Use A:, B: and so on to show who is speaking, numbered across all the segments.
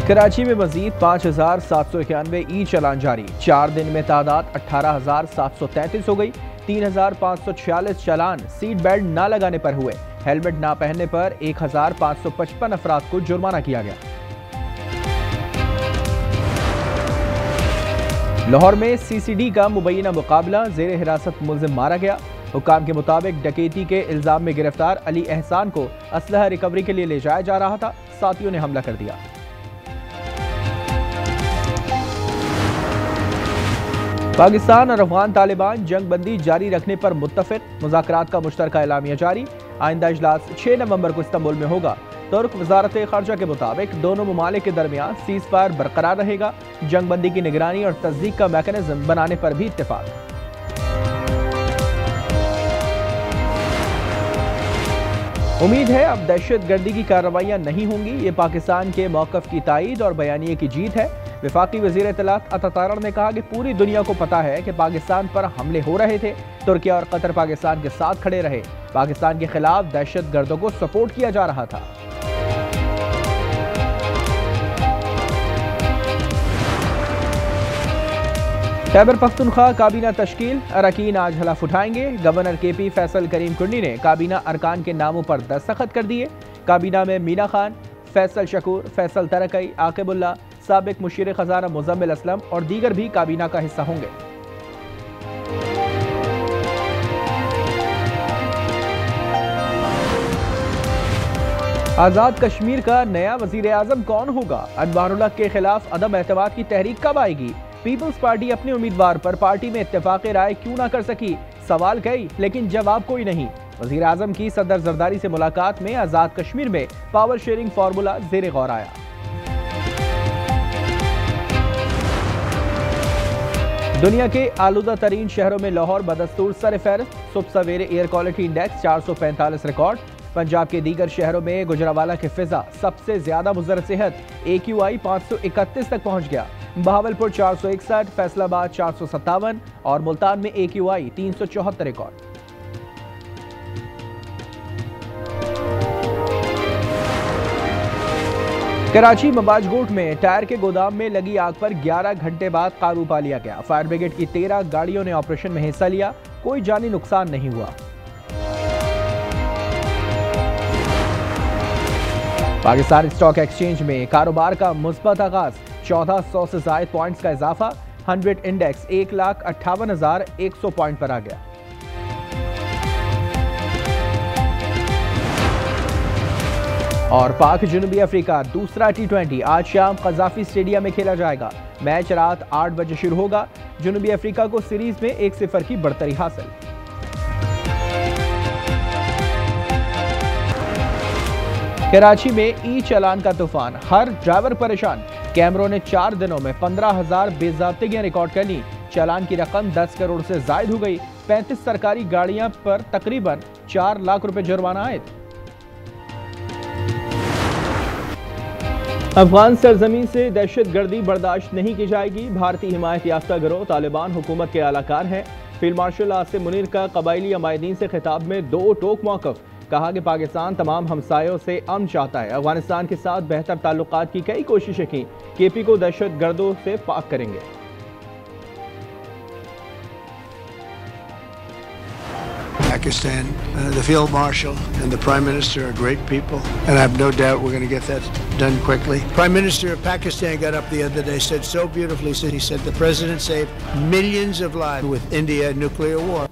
A: कराची में मजीद 5,791 ई चालान जारी। 4 दिन में तादाद 18,733 हो गई। 3,546 चालान सीट बेल्ट ना लगाने पर हुए। हेलमेट ना पहनने पर 1,555 अफराद को जुर्माना किया गया। लाहौर में CCD का मुबैना मुकाबला, जेर हिरासत मुलजिम मारा गया। हुक्काम के मुताबिक डकैती के इल्जाम में गिरफ्तार अली एहसान को असलहा रिकवरी के लिए ले जाया जा रहा था, साथियों ने हमला कर दिया। पाकिस्तान और अफगान तालिबान जंग बंदी जारी रखने पर मुत्तफिक। मुज़ाकरात का मुश्तरका एलामिया जारी। आइंदा इजलास 6 नवंबर को इस्तांबुल में होगा। तुर्क वजारत खारजा के मुताबिक दोनों ममालिक के दरमियान सीज फायर बरकरार रहेगा। जंग बंदी की निगरानी और तस्दीक का मैकेनिज्म बनाने पर भी इत्तेफाक। उम्मीद है अब दहशत गर्दी की कार्रवाइयां नहीं होंगी। ये पाकिस्तान के मौक़िफ़ की तायीद और बयानिए की जीत है। वफाकी वज़ीर इत्तलात अता तारड़ ने कहा कि पूरी दुनिया को पता है कि पाकिस्तान पर हमले हो रहे थे। तुर्किया और कतर पाकिस्तान के साथ खड़े रहे। पाकिस्तान के खिलाफ दहशत गर्दों को सपोर्ट किया जा रहा था। खैबर पख्तूनख्वा काबीना तश्कील, अरकान आज हलफ उठाएंगे। गवर्नर KP फैसल करीम कुंडी ने काबीना अरकान के नामों पर दस्तखत कर दिए। काबीना में मीना खान, फैसल शकूर, फैसल तरकई, आकिबुल्ला, साबिक मुशीर खजाना मुजम्मिल असलम और दीगर भी काबीना का हिस्सा होंगे। आजाद कश्मीर का नया वजीर आजम कौन होगा? अनवारुल्लाह के खिलाफ अदम एतमाद की तहरीक कब आएगी? पीपल्स पार्टी अपने उम्मीदवार पर पार्टी में इत्तेफाक राय क्यों ना कर सकी? सवाल कई लेकिन जवाब कोई नहीं। वजीर आजम की सदर जरदारी से मुलाकात में आजाद कश्मीर में पावर शेयरिंग फार्मूला जेर गौर आया। दुनिया के आलूदा तरीन शहरों में लाहौर बदस्तूर सरफहरिस्त। सुबह सवेरे air quality index 445 record. Punjab के दीगर शहरों में गुजरावाला की फिजा सबसे ज्यादा मुज़र सेहत। AQI 531 तक पहुंच गया। बहावलपुर 461, फैसलाबाद 457 और मुल्तान में AQI 374 रिकॉर्ड। कराची मबाजगोट में टायर के गोदाम में लगी आग पर 11 घंटे बाद काबू पा लिया गया। फायर ब्रिगेड की 13 गाड़ियों ने ऑपरेशन में हिस्सा लिया। कोई जानी नुकसान नहीं हुआ। पाकिस्तान स्टॉक एक्सचेंज में कारोबार का मुस्बत आगाज। 1400 से जायद पॉइंट्स का इजाफा। 100 इंडेक्स 1,58,100 पॉइंट पर आ गया। और पाक जनूबी अफ्रीका दूसरा T20 आज शाम कजाफी स्टेडियम में खेला जाएगा। मैच रात 8 बजे शुरू होगा। जनूबी अफ्रीका को सीरीज में 1-0 की बढ़तरी हासिल। कराची में ई चालान का तूफान, हर ड्राइवर परेशान। कैमरों ने 4 दिनों में 15,000 बेज़ाब्तियां रिकॉर्ड कर ली। चालान की रकम 10 करोड़ से जायद हो गई। 35 सरकारी गाड़ियां पर तकरीबन 4 लाख रुपए जुर्माना आयद। अफगान सरजमीन से दहशत गर्दी बर्दाश्त नहीं की जाएगी। भारतीय हिमायत याफ्ता गिरोह तालिबान हुकूमत के आलाकार हैं। फील्ड मार्शल आसिम मुनीर का कबायली अमायदीन से खिताब में 2 टोक मौक़िफ़। कहा कि पाकिस्तान तमाम हमसायों से अमन चाहता है। अफगानिस्तान के साथ बेहतर ताल्लुकात की कई कोशिशें की। KP को दहशत गर्दों से पाक करेंगे।
B: Pakistan, the Field Marshal and the Prime Minister are great people, and I have no doubt we're going to get that done quickly. Prime Minister of Pakistan got up the other day, said so beautifully, he said the President saved millions of lives with India nuclear war.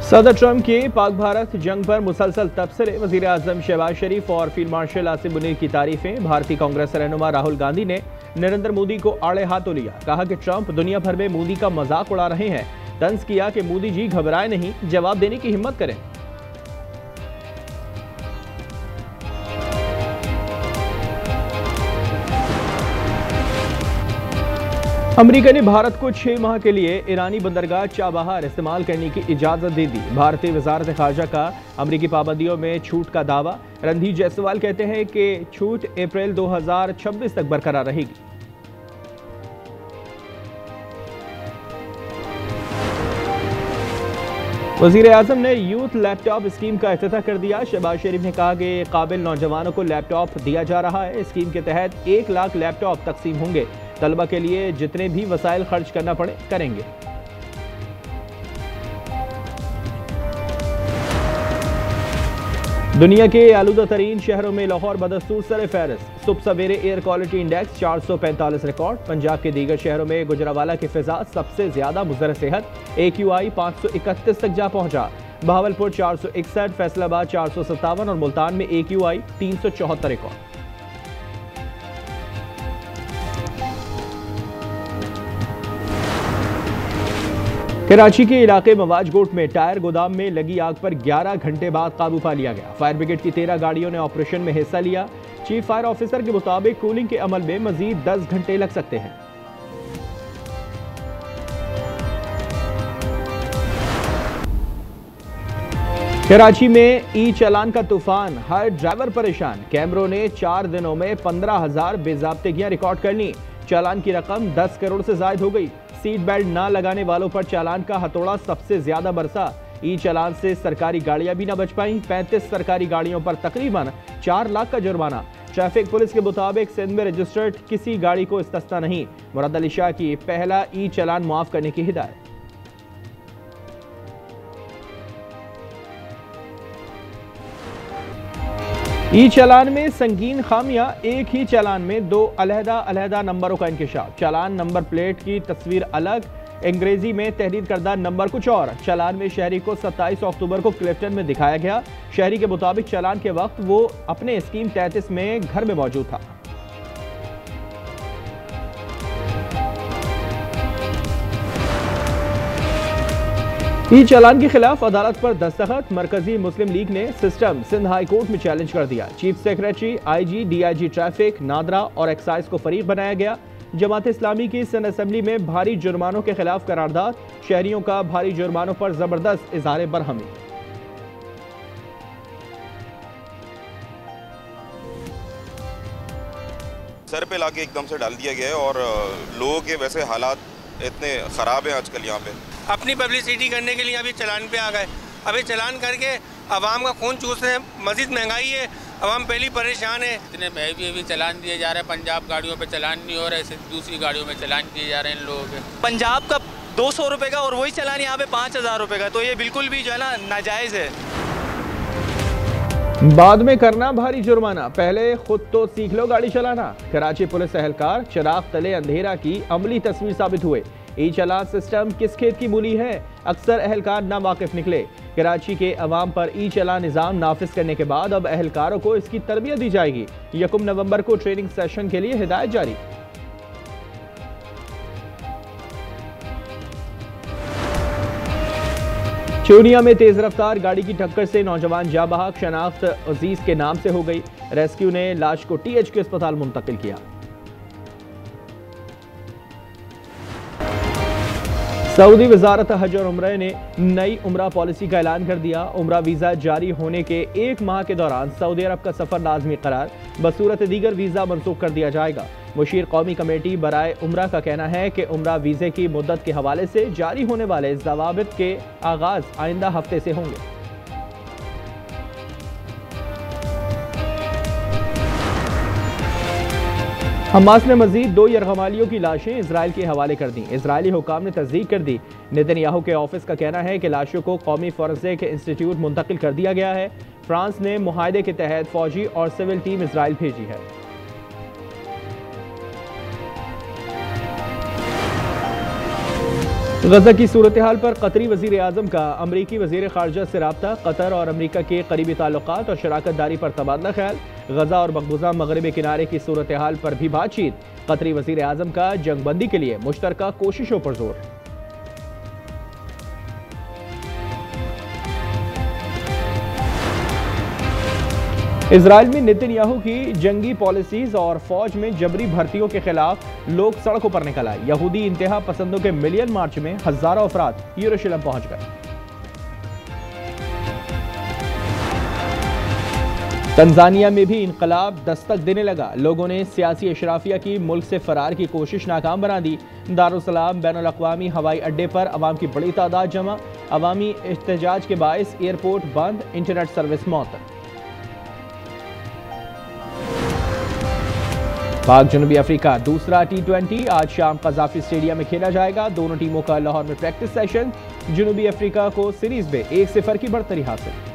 A: सदर Trump के पाक भारत जंग पर मुसलसल तबसरे। वज़ीर आज़म शहबाज शरीफ और field marshal Asim Munir की तारीफें। भारतीय कांग्रेस रहनुमा राहुल गांधी ने नरेंद्र मोदी को आड़े हाथों लिया। कहा कि ट्रंप दुनिया भर में मोदी का मजाक उड़ा रहे हैं। तंज किया कि मोदी जी घबराए नहीं, जवाब देने की हिम्मत करें। अमेरिका ने भारत को 6 माह के लिए ईरानी बंदरगाह चाबहार इस्तेमाल करने की इजाजत दे दी। भारतीय वजारत खारजा का अमेरिकी पाबंदियों में छूट का दावा। रणधीर जायसवाल कहते हैं कि छूट अप्रैल 2026 तक बरकरार रहेगी। वज़ीर आज़म ने यूथ लैपटॉप स्कीम का इफ्तिताह कर दिया। शहबाज शरीफ ने कहा कि काबिल नौजवानों को लैपटॉप दिया जा रहा है। स्कीम के तहत 1 लाख लैपटॉप तकसीम होंगे। तलबा के लिए जितने भी वसाइल खर्च करना पड़े करेंगे। दुनिया के आलूदा तरीन शहरों में लाहौर बदस्तूर सर फहरिस्त। सुबह सवेरे air quality index 445 record. Punjab के दीगर शहरों में गुजरावाला की फिजा सबसे ज्यादा मुज़र सेहत। AQI 531 तक जा पहुंचा। बहावलपुर 461, फैसलाबाद 457 और मुल्तान में AQI 374 रिकॉर्ड। कराची के इलाके मवाजगोट में टायर गोदाम में लगी आग पर 11 घंटे बाद काबू पा लिया गया। फायर ब्रिगेड की 13 गाड़ियों ने ऑपरेशन में हिस्सा लिया। चीफ फायर ऑफिसर के मुताबिक कूलिंग के अमल में मजीद 10 घंटे लग सकते हैं। कराची में ई चालान का तूफान, हर ड्राइवर परेशान। कैमरों ने 4 दिनों में 15,000 बेज़ाब्तिगियां रिकॉर्ड कर ली। चालान की रकम 10 करोड़ से जायद हो गई। सीट बेल्ट ना लगाने वालों पर चालान का हथौड़ा सबसे ज्यादा बरसा। ई चालान से सरकारी गाड़ियां भी न बच पाई। 35 सरकारी गाड़ियों पर तकरीबन 4 लाख का जुर्माना। ट्रैफिक पुलिस के मुताबिक सिंध में रजिस्टर्ड किसी गाड़ी को इस्तिस्ना नहीं। मुराद अली शाह की पहला ई चालान मुआफ करने की हिदायत। ई चालान में संगीन खामियां, एक ही चालान में 2 अलहदा नंबरों का इंकिशाफ। चालान नंबर प्लेट की तस्वीर अलग, अंग्रेजी में तहरीर करदा नंबर कुछ और। चालान में शहरी को 27 अक्टूबर को क्लिफ्टन में दिखाया गया। शहरी के मुताबिक चालान के वक्त वो अपने स्कीम 33 में घर में मौजूद था। ई चालान के खिलाफ अदालत पर दस्तखत। मरकजी मुस्लिम लीग ने सिस्टम सिंध हाई कोर्ट में चैलेंज कर दिया। Chief secretary, IG, DIG traffic, NADRA और एक्साइज को फरीक बनाया गया। जमात इस्लामी की सिंध असेंबली में भारी जुर्मानों के खिलाफ करारदाद। शहरियों का भारी जुर्मानों पर जबरदस्त इजहार बरहमी।
C: सर पे लाके एकदम से डाल दिया गया है और लोगों के वैसे हालात इतने ख़राब हैं आजकल यहाँ पे।
D: अपनी पब्लिसिटी करने के लिए अभी चालान पे आ गए। अभी चालान करके आवाम का खून चूस रहे हैं। मजीद महंगाई है, आवाम पहली परेशान है।
E: इतने महंगे चालान दिए जा रहे हैं। पंजाब गाड़ियों पे चालान नहीं हो रहा है, दूसरी गाड़ियों में चालान दिए जा रहे हैं इन लोगों के।
F: पंजाब का 200 रुपये का और वही चालान यहाँ पे 5,000 रुपये का, तो ये बिल्कुल भी जो है ना नाजायज़ है।
A: बाद में करना भारी जुर्माना, पहले खुद तो सीख लो गाड़ी चलाना। कराची पुलिस एहलकार चिराग तले अंधेरा की अमली तस्वीर साबित हुए। ई चालान सिस्टम किस खेत की मूली है, अक्सर एहलकार ना वाकिफ निकले। कराची के अवाम पर ई चालान निज़ाम नाफिज करने के बाद अब एहलकारों को इसकी तरबियत दी जाएगी। 1 नवंबर को ट्रेनिंग सेशन के लिए हिदायत जारी। चूनिया में तेज रफ्तार गाड़ी की टक्कर से नौजवान जा बहक। शनाख्त अजीज के नाम से हो गई। रेस्क्यू ने लाश को THQ अस्पताल मुंतकिल किया। सऊदी वजारत हज और उम्रा ने नई उम्रा पॉलिसी का ऐलान कर दिया। उम्रा वीज़ा जारी होने के 1 माह के दौरान सऊदी अरब का सफ़र लाजमी करार, बसूरत दीगर वीज़ा मनसूख कर दिया जाएगा। मुशीर कौमी कमेटी बराए उम्रा का कहना है कि उम्रा वीज़े की मुद्दत के हवाले से जारी होने वाले ज़वाबित के आगाज़ आइंदा हफ्ते से होंगे। हमास ने मजीद 2 यरगमालियों की लाशें इजराइल के हवाले कर दी। इजरायली हुकाम ने तस्दीक कर दी। नेतन्याहू के ऑफिस का कहना है कि लाशों को कौमी फोरेंसिक इंस्टीट्यूट मुंतकिल कर दिया गया है। फ्रांस ने मुआहदे के तहत फौजी और सिविल टीम इजराइल भेजी है। गजा की सूरत हाल पर कतरी वजीर आजम का अमरीकी वजीर खारजा से राब्ता। कतर और अमरीका के करीबी ताल्लुकात और शराकत दारी पर तबादला ख्याल। गजा और मकबूजा मगरबी किनारे की सूरत हाल पर भी बातचीत। कतरी वजीर आजम का जंगबंदी के लिए मुश्तरका कोशिशों पर जोर। इजराइल में नेतन्याहू की जंगी पॉलिसीज और फौज में जबरी भर्तियों के खिलाफ लोग सड़कों पर निकल आए। यहूदी इंतहा पसंदों के मिलियन मार्च में हजारों अफराद यरूशलेम पहुंच गए। तंजानिया में भी इनकलाब दस्तक देने लगा। लोगों ने सियासी अशराफिया की मुल्क से फरार की कोशिश नाकाम बना दी। दारुसलाम बैनुल अक़वामी हवाई अड्डे पर अवाम की बड़ी तादाद जमा। अवामी एहतजाज के बायस एयरपोर्ट बंद, इंटरनेट सर्विस मअतल। पाक जनूबी अफ्रीका दूसरा T20 आज शाम कज़ाफ़ी स्टेडियम में खेला जाएगा। दोनों टीमों का लाहौर में प्रैक्टिस सेशन। जनूबी अफ्रीका को सीरीज में 1-0 की बढ़तरी हासिल।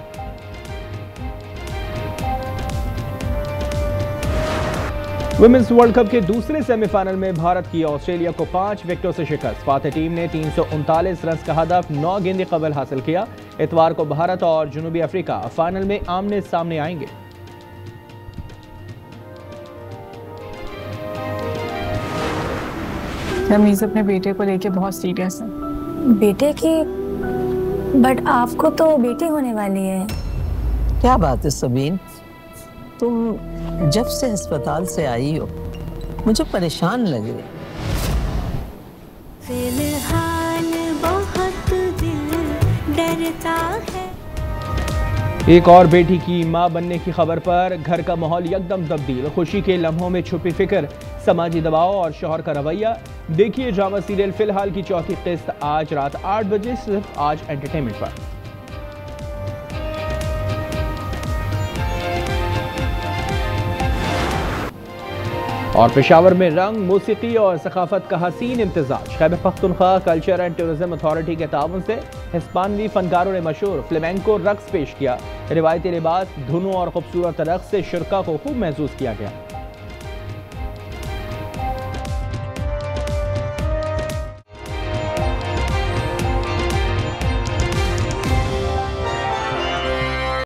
A: वुमेन्स वर्ल्ड कप के दूसरे सेमीफाइनल में भारत की ऑस्ट्रेलिया को 5 विकेटों से शिकस्त। फातेह टीम ने 339 रन का हदफ 9 गेंदें कबल हासिल किया। इतवार को भारत और जनूबी अफ्रीका फाइनल में आमने सामने आएंगे।
G: रमीज अपने बेटे को लेके बहुत सीरियस है।
H: बेटे की? बट आपको तो बेटी होने वाली है।
I: क्या बात है सबीन, तुम जब से अस्पताल से आई हो मुझे परेशान लगे।
H: फिलहाल बहुत दिल डरता है।
A: एक और बेटी की मां बनने की खबर पर घर का माहौल यकदम तब्दील। खुशी के लम्हों में छुपी फिक्र, समाजी दबाव और शौहर का रवैया। देखिए ड्रामा सीरियल फिलहाल की चौथी किस्त आज रात 8 बजे सिर्फ आज एंटरटेनमेंट पर। और पेशावर में रंग, मौसीकी और सकाफत का हसीन इम्तिजाज। Khyber Pakhtunkhwa culture and tourism authority के ताउन से हिस्पानवी फनकारों ने मशहूर फ्लेमेंको रक्स पेश किया। रिवायती लिबास, धुनों और खूबसूरत रक्स से शुरका को खूब महसूस किया गया।